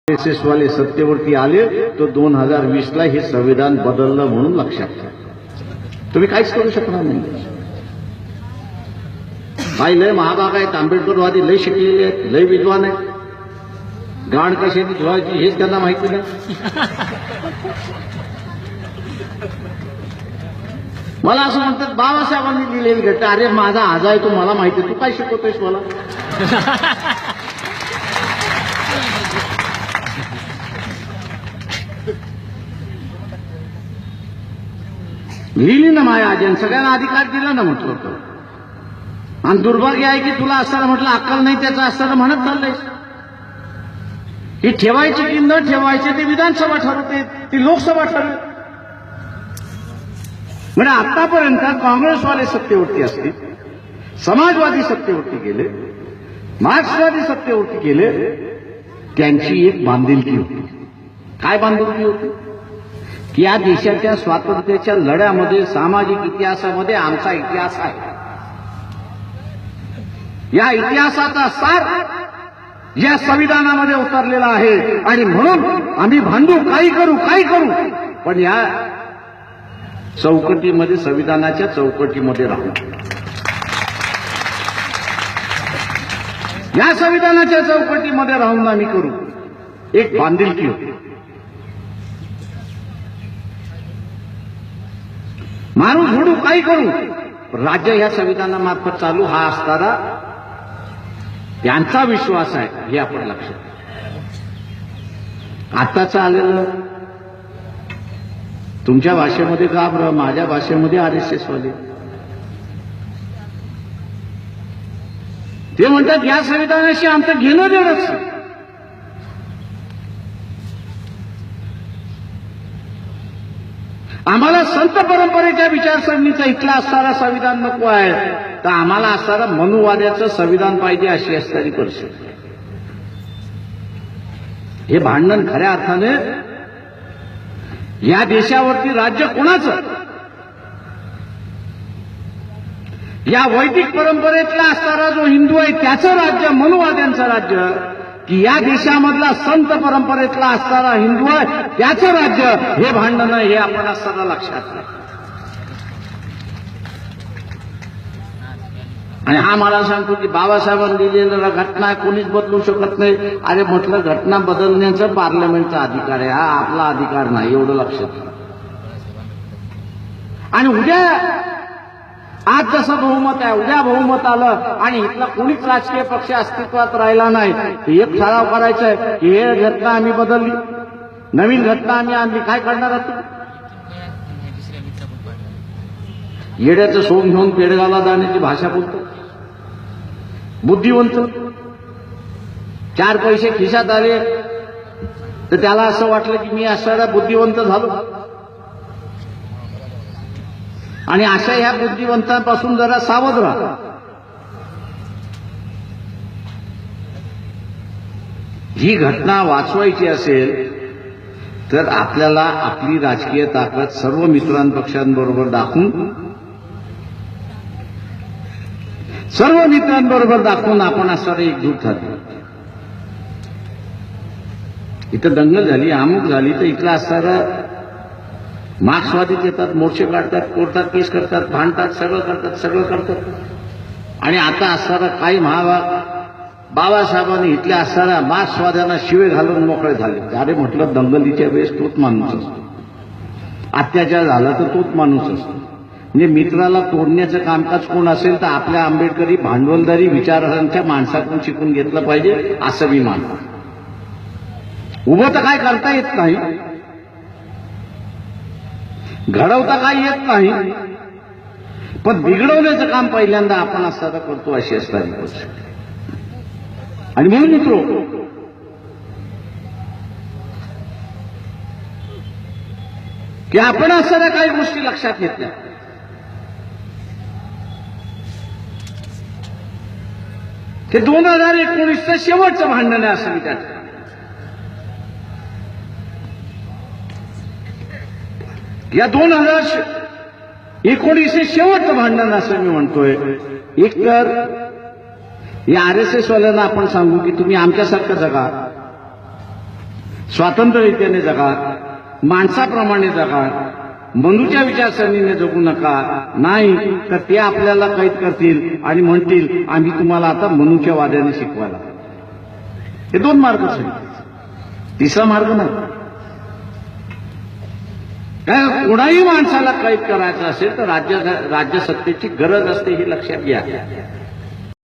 RSS वाले सत्तेवरती आले तो 2020 ला हे संविधान बदललं म्हणून लक्षात घ्या. तुम्ही काहीच करू शकणार नाही. काही लय महाभाग आहेत, आंबेडकरवादी लय शिकलेले आहेत, लय विद्वान आहेत. गाण कशाची धुवायची हेच त्यांना माहिती नाही. मला असं म्हणतात बाबासाहेबांनी दिलेली घटना, अरे माझा आज आहे तो मला माहिती, तू काय शिकवतोयस मला. लिहिली ना माया आजन, सगळ्यांना अधिकार दिला ना म्हटलं होतं. आणि दुर्भाग्य आहे की तुला असताना म्हटलं अक्कल नाही त्याचं असताना म्हणत चाललंयस. ही ठेवायची की न ठेवायची ते विधानसभा ठरवते, ती लोकसभा ठरवते. म्हणजे आतापर्यंत काँग्रेसवाले सत्तेवरती असतील, समाजवादी सत्तेवरती गेले, मार्क्सवादी सत्तेवरती गेले, त्यांची एक बांधिलकी होती. काय बांधिलकी होती की या देशाच्या स्वातंत्र्याच्या लढ्यामध्ये सामाजिक इतिहासामध्ये आमचा इतिहास आहे. या इतिहासाचा सार या संविधानामध्ये उतरलेला आहे आणि म्हणून आम्ही भांडू, काही करू, पण या चौकटीमध्ये, संविधानाच्या चौकटीमध्ये राहू. या संविधानाच्या चौकटीमध्ये राहून आम्ही करू. एक बांधिलकी होती. मारू झोडू काही करू, राज्य ह्या संविधानामार्फत चालू हा असणारा त्यांचा विश्वास आहे, हे आपण लक्षात. आताचं आलेलं तुमच्या भाषेमध्ये का बरं, माझ्या भाषेमध्ये RSS वाले ते म्हणतात या संविधानाशी आमचं घेणं देणंच. आम्हाला संत परंपरेच्या विचारसरणीचा इथला असणारा संविधान नको आहे, तर आम्हाला असणारा मनुवाद्याचं संविधान पाहिजे, अशी असणारी परिस्थिती. हे भांडण खऱ्या अर्थाने या देशावरती राज्य कोणाचं, या वैदिक परंपरेतला असणारा जो हिंदू आहे त्याचं राज्य, मनुवाद्यांचं राज्य, की या देशामधला संत परंपरेतला असणारा हिंदू आहे त्याचं राज्य, हे भांडण हे आपण असताना लक्षात घ्या. आणि हा मला सांगतो की बाबासाहेबांनी दिलेला घटना कोणीच बदलू शकत नाही. अरे म्हटलं घटना बदलण्याचा पार्लमेंटचा अधिकार आहे, हा आपला अधिकार नाही, एवढं लक्षात घ्या. आणि उद्या आज जसं बहुमत आहे, उद्या बहुमत आलं आणि इथला कोणीच राजकीय पक्ष अस्तित्वात राहिला नाही, एक ठराव करायचा आहे की हे घटना आम्ही बदलली, नवीन घटना आम्ही आणली, काय करणार आहात? येड्याचं सोंग घेऊन पेडगावला जाण्याची भाषा बोलतो बुद्धिवंत. 4 पैसे खिशात आले तर त्याला असं वाटलं की मी असणारा बुद्धिवंत झालो. आणि अशा ह्या बुद्धिवंतांपासून जरा सावध राहा. ही घटना वाचवायची असेल तर आपल्याला आपली राजकीय ताकद सर्व मित्रांपक्षांबरोबर दाखवून आपण असणारे एकजूट झाले. इथं दंगल झाली, अमुक झाली, तर इथला असणारा मार्क्सवादीच येतात, मोर्चे काढतात, कोर्टात केस करतात, भांडतात, सगळं करतात. आणि आता असणारा काही महाभाग बाबासाहेबांनी इथल्या असणाऱ्या मार्क्सवाद्यांना शिवे घालून मोकळे झाले. अरे म्हटलं दंगलीच्या वेळेस तोच माणूस असतो, अत्याचार झाला तर तोच माणूस असतो. म्हणजे मित्राला तोडण्याचं कामकाज कोण असेल तर आपल्या आंबेडकरी भांडवलदारी विचारांच्या माणसाकडून शिकून घेतलं पाहिजे, असं मी मानतो. उभं तर काय करता येत नाही, घडवता काही येत नाही, पण बिघडवण्याचं काम पहिल्यांदा आपण असताना करतो, अशी असणारी परिस्थिती. आणि म्हणून मित्रो, की आपण असणाऱ्या काही गोष्टी लक्षात घेतल्या. हे 2019चं शेवटचं भांडण आहे असं विचार. या 2019 शेवटचं भांडण असं मी म्हणतोय. एक तर या RSS वाल्यांना आपण सांगू की तुम्ही आमच्यासारखं जगा, स्वातंत्र्यरीत्याने जगा, माणसाप्रमाणे जगा, मनुच्या विचारसरणीने जगू नका. नाही तर ते आपल्याला कैद करतील आणि म्हणतील आम्ही तुम्हाला आता मनुच्या वाद्याने शिकवायला. हे दोन मार्ग आहेत, तिसरा मार्ग नाही. काय कोणाही माणसाला कैद करायचं असेल तर राज्य सत्तेची गरज असते, हे लक्षात घ्या.